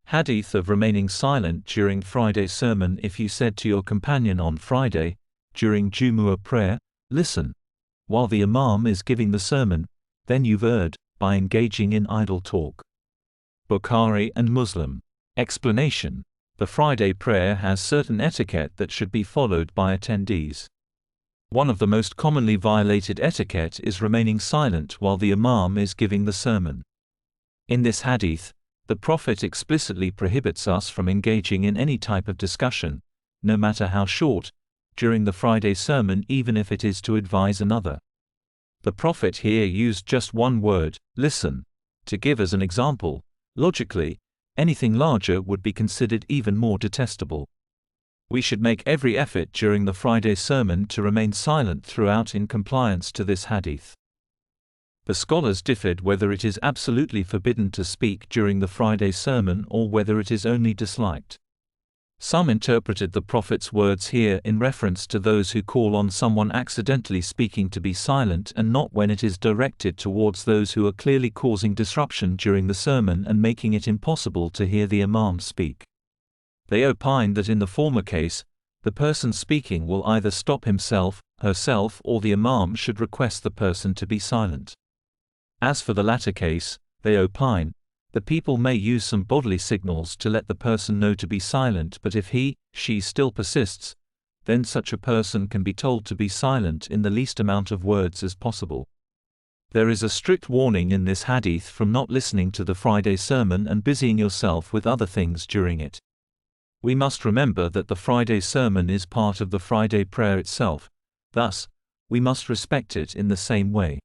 Hadith of remaining silent during Friday sermon. If you said to your companion on Friday, during Jumu'ah prayer, "Listen," while the Imam is giving the sermon, then you've erred by engaging in idle talk. Bukhari and Muslim. Explanation: the Friday prayer has certain etiquette that should be followed by attendees. One of the most commonly violated etiquette is remaining silent while the Imam is giving the sermon. In this hadith, the Prophet explicitly prohibits us from engaging in any type of discussion, no matter how short, during the Friday sermon, even if it is to advise another. The Prophet here used just one word, "listen," to give as an example. Logically, anything larger would be considered even more detestable. We should make every effort during the Friday sermon to remain silent throughout in compliance to this hadith. The scholars differed whether it is absolutely forbidden to speak during the Friday sermon or whether it is only disliked. Some interpreted the Prophet's words here in reference to those who call on someone accidentally speaking to be silent, and not when it is directed towards those who are clearly causing disruption during the sermon and making it impossible to hear the Imam speak. They opined that in the former case, the person speaking will either stop himself, herself, or the Imam should request the person to be silent. As for the latter case, they opine, the people may use some bodily signals to let the person know to be silent, but if he, she still persists, then such a person can be told to be silent in the least amount of words as possible. There is a strict warning in this hadith from not listening to the Friday sermon and busying yourself with other things during it. We must remember that the Friday sermon is part of the Friday prayer itself, thus, we must respect it in the same way.